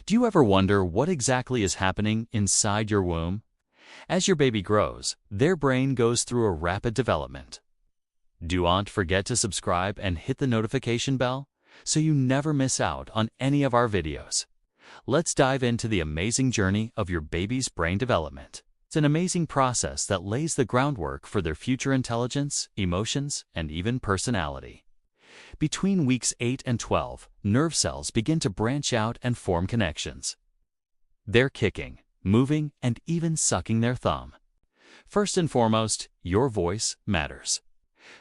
Do you ever wonder what exactly is happening inside your womb? As your baby grows, their brain goes through a rapid development. Do not forget to subscribe and hit the notification bell so you never miss out on any of our videos. Let's dive into the amazing journey of your baby's brain development. It's an amazing process that lays the groundwork for their future intelligence, emotions, and even personality. Between weeks 8 and 12, nerve cells begin to branch out and form connections. They're kicking, moving, and even sucking their thumb. First and foremost, your voice matters.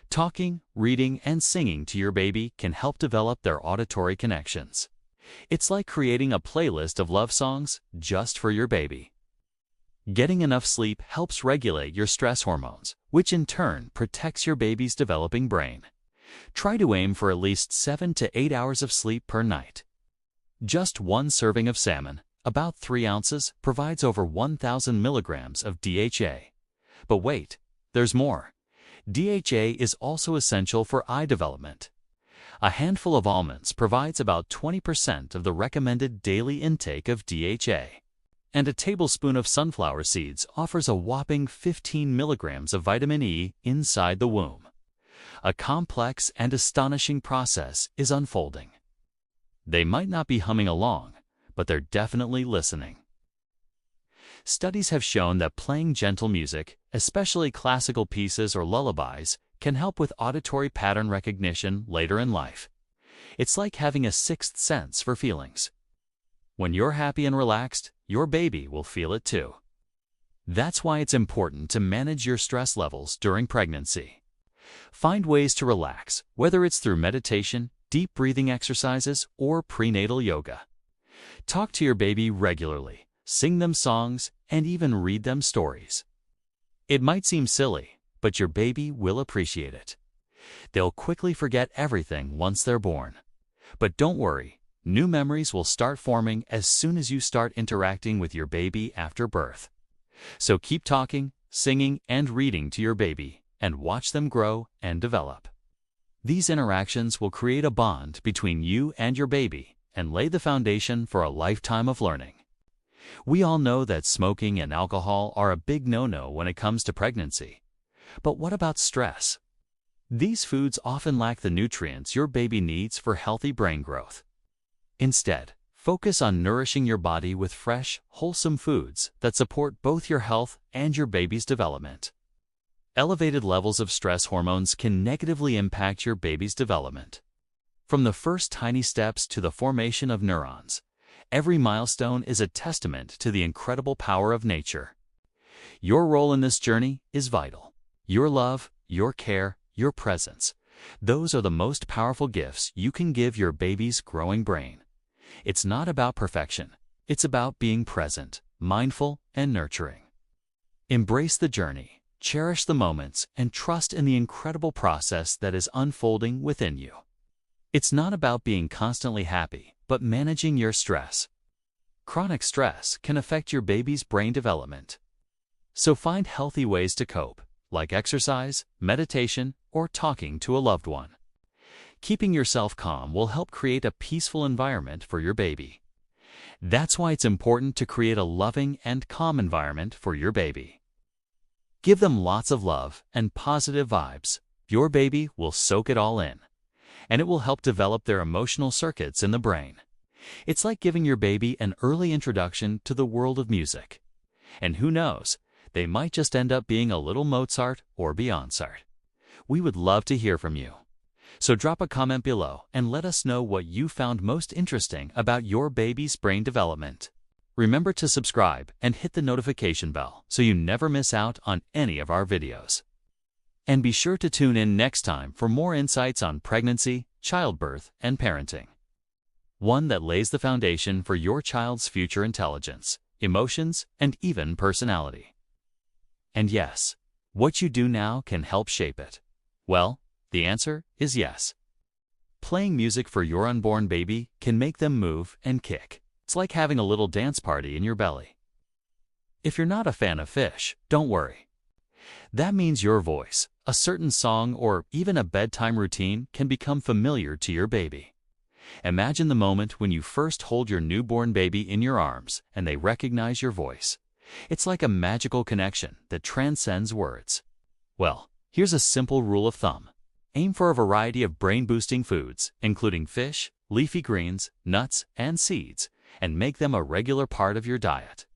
Talking, reading, and singing to your baby can help develop their auditory connections. It's like creating a playlist of love songs just for your baby. Getting enough sleep helps regulate your stress hormones, which in turn protects your baby's developing brain. Try to aim for at least 7 to 8 hours of sleep per night. Just one serving of salmon, about 3 ounces, provides over 1,000 milligrams of DHA. But wait, there's more. DHA is also essential for eye development. A handful of almonds provides about 20% of the recommended daily intake of DHA. And a tablespoon of sunflower seeds offers a whopping 15 milligrams of vitamin E inside the womb. A complex and astonishing process is unfolding. They might not be humming along, but they're definitely listening. Studies have shown that playing gentle music, especially classical pieces or lullabies, can help with auditory pattern recognition later in life. It's like having a sixth sense for feelings. When you're happy and relaxed, your baby will feel it too. That's why it's important to manage your stress levels during pregnancy. Find ways to relax, whether it's through meditation, deep breathing exercises, or prenatal yoga. Talk to your baby regularly, sing them songs, and even read them stories. It might seem silly, but your baby will appreciate it. They'll quickly forget everything once they're born. But don't worry, new memories will start forming as soon as you start interacting with your baby after birth. So keep talking, singing, and reading to your baby, and watch them grow and develop. These interactions will create a bond between you and your baby and lay the foundation for a lifetime of learning. We all know that smoking and alcohol are a big no-no when it comes to pregnancy. But what about stress? These foods often lack the nutrients your baby needs for healthy brain growth. Instead, focus on nourishing your body with fresh, wholesome foods that support both your health and your baby's development. Elevated levels of stress hormones can negatively impact your baby's development. From the first tiny steps to the formation of neurons, every milestone is a testament to the incredible power of nature. Your role in this journey is vital. Your love, your care, your presence, those are the most powerful gifts you can give your baby's growing brain. It's not about perfection. It's about being present, mindful, and nurturing. Embrace the journey. Cherish the moments and trust in the incredible process that is unfolding within you. It's not about being constantly happy, but managing your stress. Chronic stress can affect your baby's brain development. So find healthy ways to cope, like exercise, meditation, or talking to a loved one. Keeping yourself calm will help create a peaceful environment for your baby. That's why it's important to create a loving and calm environment for your baby. Give them lots of love and positive vibes. Your baby will soak it all in, and it will help develop their emotional circuits in the brain. It's like giving your baby an early introduction to the world of music. And who knows, they might just end up being a little Mozart or Beyonce. We would love to hear from you. So drop a comment below and let us know what you found most interesting about your baby's brain development. Remember to subscribe and hit the notification bell so you never miss out on any of our videos. And be sure to tune in next time for more insights on pregnancy, childbirth, and parenting. One that lays the foundation for your child's future intelligence, emotions, and even personality. And yes, what you do now can help shape it. Well, the answer is yes. Playing music for your unborn baby can make them move and kick. It's like having a little dance party in your belly. If you're not a fan of fish, don't worry. That means your voice, a certain song, or even a bedtime routine can become familiar to your baby. Imagine the moment when you first hold your newborn baby in your arms and they recognize your voice. It's like a magical connection that transcends words. Well, here's a simple rule of thumb. Aim for a variety of brain-boosting foods, including fish, leafy greens, nuts, and seeds, and make them a regular part of your diet.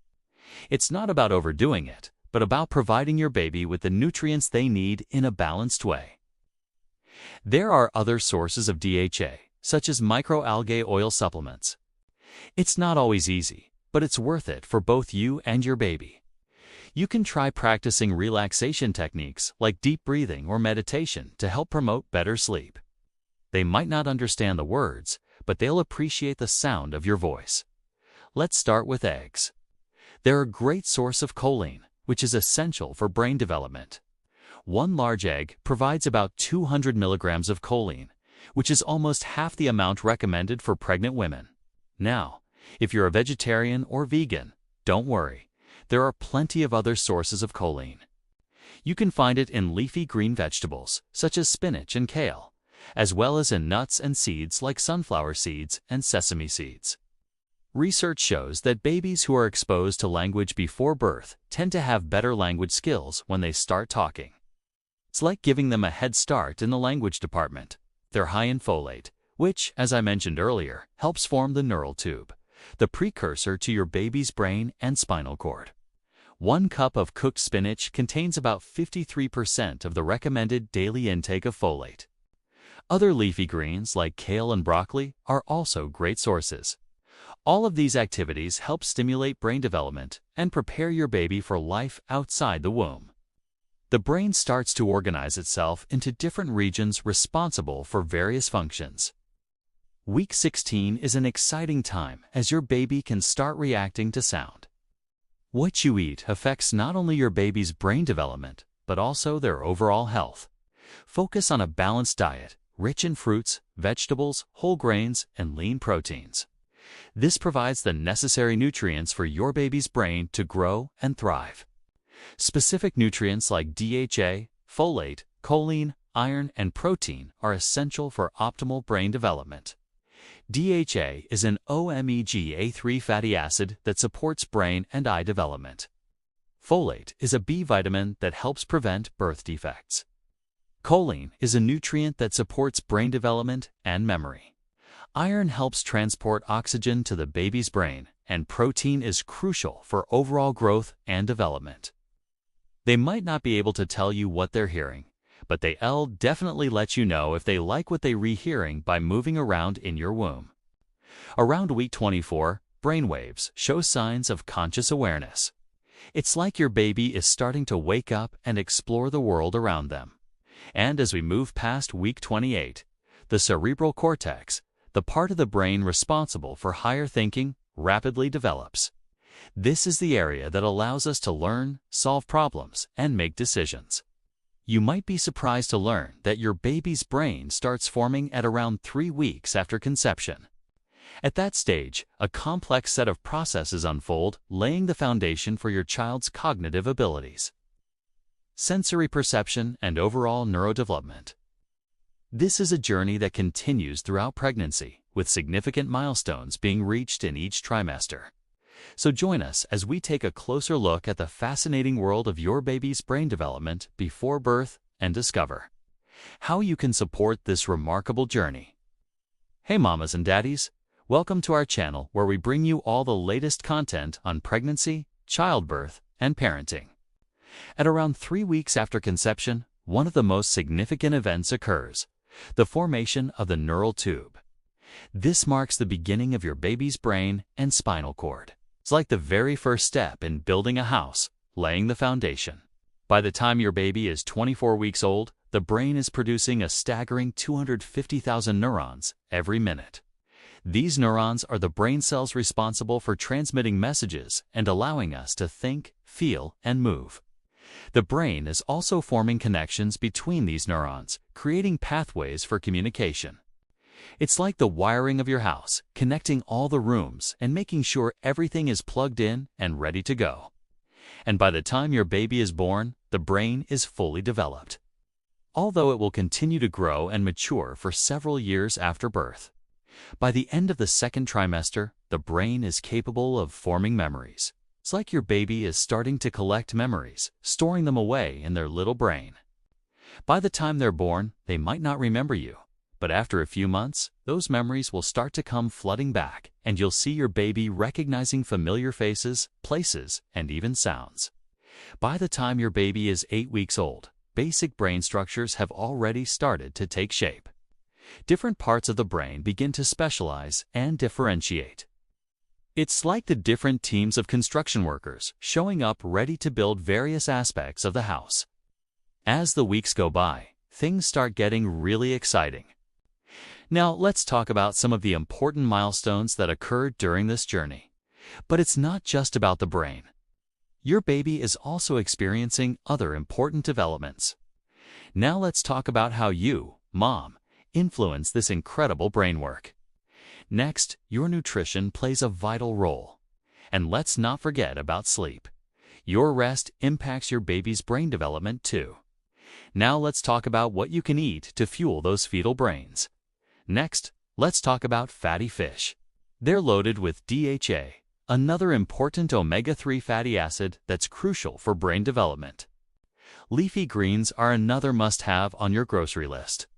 It's not about overdoing it, but about providing your baby with the nutrients they need in a balanced way. There are other sources of DHA, such as microalgae oil supplements. It's not always easy, but it's worth it for both you and your baby. You can try practicing relaxation techniques like deep breathing or meditation to help promote better sleep. They might not understand the words, but they'll appreciate the sound of your voice. Let's start with eggs. They're a great source of choline, which is essential for brain development. One large egg provides about 200 milligrams of choline, which is almost half the amount recommended for pregnant women. Now, if you're a vegetarian or vegan, don't worry. There are plenty of other sources of choline. You can find it in leafy green vegetables, such as spinach and kale, as well as in nuts and seeds like sunflower seeds and sesame seeds. Research shows that babies who are exposed to language before birth tend to have better language skills when they start talking. It's like giving them a head start in the language department. They're high in folate, which, as I mentioned earlier, helps form the neural tube, the precursor to your baby's brain and spinal cord. 1 cup of cooked spinach contains about 53% of the recommended daily intake of folate. Other leafy greens like kale and broccoli are also great sources. All of these activities help stimulate brain development and prepare your baby for life outside the womb. The brain starts to organize itself into different regions responsible for various functions. Week 16 is an exciting time as your baby can start reacting to sound. What you eat affects not only your baby's brain development, but also their overall health. Focus on a balanced diet, rich in fruits, vegetables, whole grains, and lean proteins. This provides the necessary nutrients for your baby's brain to grow and thrive. Specific nutrients like DHA, folate, choline, iron, and protein are essential for optimal brain development. DHA is an omega-3 fatty acid that supports brain and eye development. Folate is a B vitamin that helps prevent birth defects. Choline is a nutrient that supports brain development and memory. Iron helps transport oxygen to the baby's brain, and protein is crucial for overall growth and development. They might not be able to tell you what they're hearing, but they'll definitely let you know if they like what they're rehearing by moving around in your womb. Around week 24, brainwaves show signs of conscious awareness. It's like your baby is starting to wake up and explore the world around them. And as we move past week 28, the cerebral cortex, the part of the brain responsible for higher thinking, rapidly develops. This is the area that allows us to learn, solve problems, and make decisions. You might be surprised to learn that your baby's brain starts forming at around 3 weeks after conception. At that stage, a complex set of processes unfold, laying the foundation for your child's cognitive abilities. Sensory perception and overall neurodevelopment. This is a journey that continues throughout pregnancy, with significant milestones being reached in each trimester. So join us as we take a closer look at the fascinating world of your baby's brain development before birth and discover how you can support this remarkable journey. Hey mamas and daddies, welcome to our channel where we bring you all the latest content on pregnancy, childbirth, and parenting. At around 3 weeks after conception, one of the most significant events occurs: the formation of the neural tube. This marks the beginning of your baby's brain and spinal cord. It's like the very first step in building a house, laying the foundation. By the time your baby is 24 weeks old, the brain is producing a staggering 250,000 neurons every minute. These neurons are the brain cells responsible for transmitting messages and allowing us to think, feel, and move. The brain is also forming connections between these neurons, creating pathways for communication. It's like the wiring of your house, connecting all the rooms and making sure everything is plugged in and ready to go. And by the time your baby is born, the brain is fully developed. Although it will continue to grow and mature for several years after birth. By the end of the second trimester, the brain is capable of forming memories. It's like your baby is starting to collect memories, storing them away in their little brain. By the time they're born, they might not remember you, but after a few months, those memories will start to come flooding back, and you'll see your baby recognizing familiar faces, places, and even sounds. By the time your baby is 8 weeks old, basic brain structures have already started to take shape. Different parts of the brain begin to specialize and differentiate. It's like the different teams of construction workers showing up ready to build various aspects of the house. As the weeks go by, things start getting really exciting. Now, let's talk about some of the important milestones that occur during this journey. But it's not just about the brain. Your baby is also experiencing other important developments. Now let's talk about how you, mom, influence this incredible brain work. Next, your nutrition plays a vital role. And let's not forget about sleep. Your rest impacts your baby's brain development too. Now let's talk about what you can eat to fuel those fetal brains. Next, let's talk about fatty fish. They're loaded with DHA, another important omega-3 fatty acid that's crucial for brain development. Leafy greens are another must-have on your grocery list.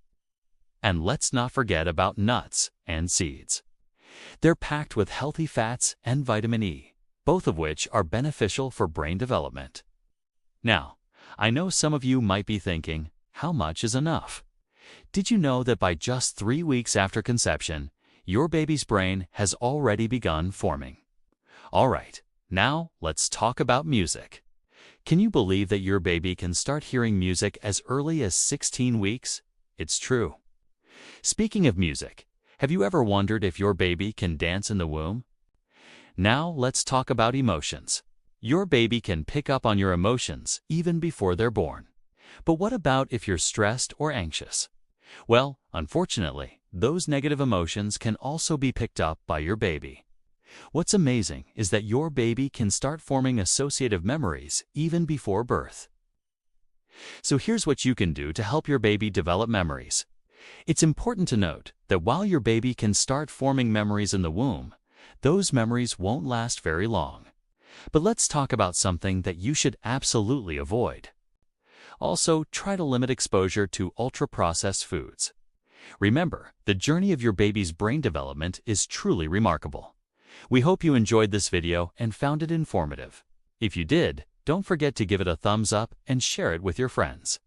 And let's not forget about nuts and seeds. They're packed with healthy fats and vitamin E, both of which are beneficial for brain development. Now, I know some of you might be thinking, how much is enough? Did you know that by just 3 weeks after conception, your baby's brain has already begun forming? All right, now let's talk about music. Can you believe that your baby can start hearing music as early as 16 weeks? It's true. Speaking of music, have you ever wondered if your baby can dance in the womb? Now let's talk about emotions. Your baby can pick up on your emotions even before they're born. But what about if you're stressed or anxious? Well, unfortunately, those negative emotions can also be picked up by your baby. What's amazing is that your baby can start forming associative memories even before birth. So here's what you can do to help your baby develop memories. It's important to note that while your baby can start forming memories in the womb, those memories won't last very long. But let's talk about something that you should absolutely avoid. Also, try to limit exposure to ultra-processed foods. Remember, the journey of your baby's brain development is truly remarkable. We hope you enjoyed this video and found it informative. If you did, don't forget to give it a thumbs up and share it with your friends.